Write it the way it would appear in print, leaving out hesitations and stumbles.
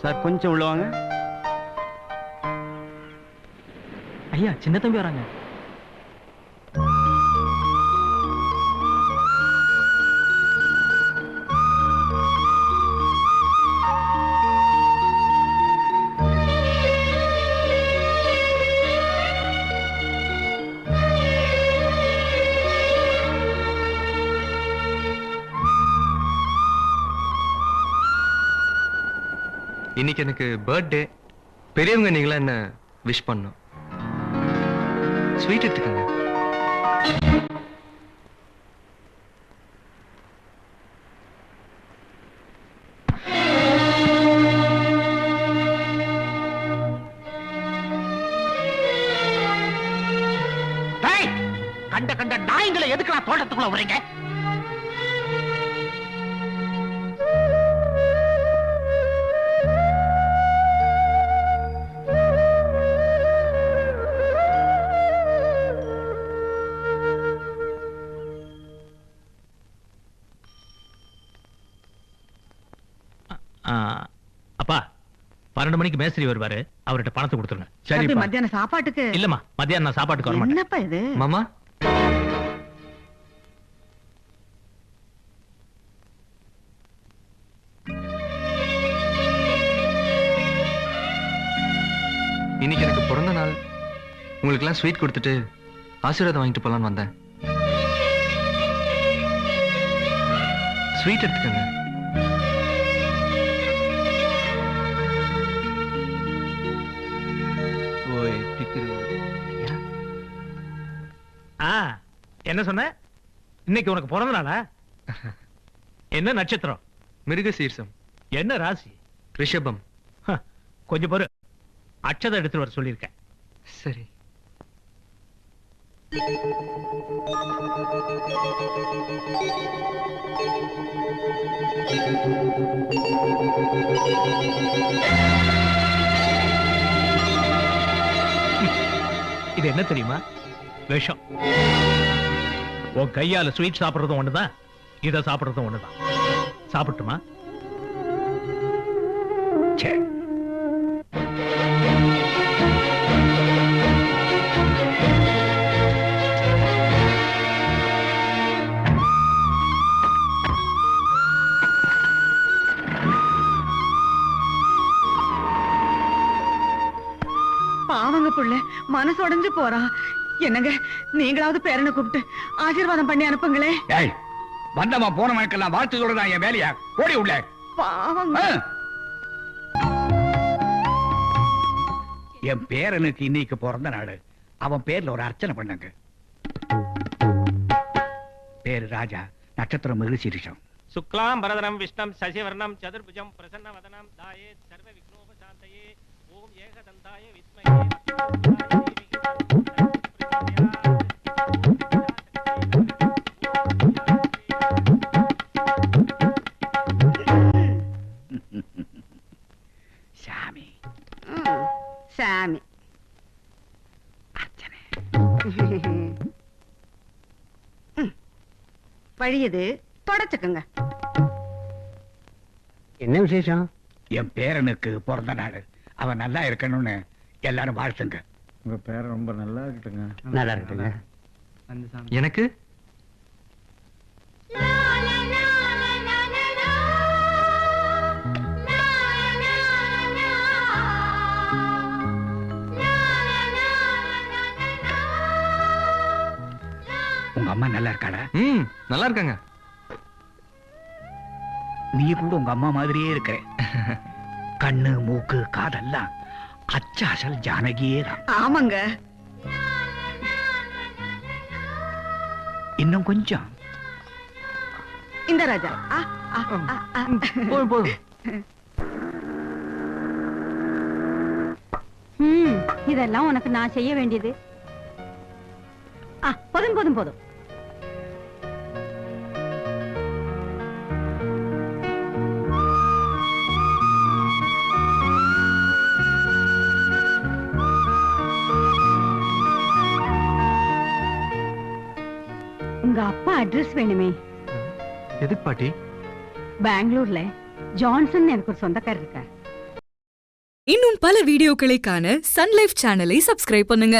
Sir கொஞ்சம் உள்ள வாங்க. ஐயா, சின்ன தம்பி வராங்க. இன்னைக்கு எனக்கு பர்த்டே. பெரியவங்க நீங்களா என்ன விஷ் பண்ணும். ஸ்வீட் எடுத்துக்கங்க. கண்ட கண்ட நாய்களை எதுக்கு நான் தோட்டத்துக்குள்ள வரீங்க? அப்பா 12 மணிக்கு மேஸ்திரி வருவாரு, அவர்கிட்ட பணத்தை கொடுத்துருங்க. சரி, மத்தியான சாப்பாட்டுக்கு இல்லம்மா, மத்தியானம் நான் சாப்பாட்டுக்கு வர மாட்டேன். என்னப்பா இது? மாமா, இன்னைக்கு எனக்கு பிறந்த நாள். உங்களுக்கு எல்லாம் ஸ்வீட் கொடுத்துட்டு ஆசீர்வாதம் வாங்கிட்டு போலான்னு வந்தேன். ஸ்வீட் எடுத்துக்கங்க. என்ன சொன்ன? இன்னைக்கு உனக்கு பிறந்த நாளா? என்ன நட்சத்திரம்? மிருகசீர்ஷம். என்ன ராசி? ரிஷபம். கொஞ்சம் பொறு, அட்சதை எடுத்துட்டு வர சொல்லியிருக்கேன். சரி. இது என்ன தெரியுமா? விஷம். உன் கையால ஸ்வீட் சாப்பிடுறதும் ஒண்ணுதான், இதை சாப்பிடுறதும் ஒண்ணுதான். சாப்பிட்டுமா? பாவங்க புள்ள மனசு உடைஞ்சு போறா. என்னங்க, நீங்களாவது பேரனை கூப்பிட்டு ஆசீர்வாதம் பண்ணி அனுப்புங்களே. வந்தமா போனவனுக்கெல்லாம் வாழ்த்து சொல்றதா என் வேலையா? ஓடி உள்ள. பாவங்க. என் பேரனுக்கு இன்னைக்கு பிறந்த நாடு. அவன் பேர்ல ஒரு அர்ச்சனை பண்ணுங்க. பேரு ராஜா, நட்சத்திரம் மிருகசீரிஷம். சுக்லாம் பரதனம் விஷ்ணம் சசிவர்ணம் சதுர்புஜம் பிரசன்னவதனம் தாயே சர்வ விக்னோபசாந்தயே ஓம் ஏகதந்தாய விஸ்மயே. சாமி சாமி அர்ச்சனை. பழியது தொடச்சுக்குங்க. என்ன விசேஷம்? என் பேரனுக்கு பிறந்த நாடு. அவன் நல்லா இருக்கணும்னு எல்லாரும் வாழ்த்துங்க. உங்க பேரன் ரொம்ப நல்லா இருக்கட்டுங்க. நல்லா இருக்கட்டுங்க. எனக்கு உங்க அம்மா நல்லா இருக்காளா? நல்லா இருக்காங்க. நீ கூட உங்க அம்மா மாதிரியே இருக்கிற. கண்ணு, மூக்கு, காதெல்லாம் அச்சாசல் ஜானகியே தான். ஆமாங்க. இன்னும் கொஞ்சம். இந்த ராஜா. போதும். இதெல்லாம் உனக்கு நான் செய்ய வேண்டியது. போதும் போதும் போதும். உங்க அப்பா அட்ரஸ் வேணுமே. எதுக்கு பாட்டி? பெங்களூர்ல ஜான்சன் எனக்கு ஒரு சொந்தக்காரர் இருக்கார். இன்னும் பல வீடியோக்களை காண சன்லைஃப் சேனலை சப்ஸ்கிரைப் பண்ணுங்க.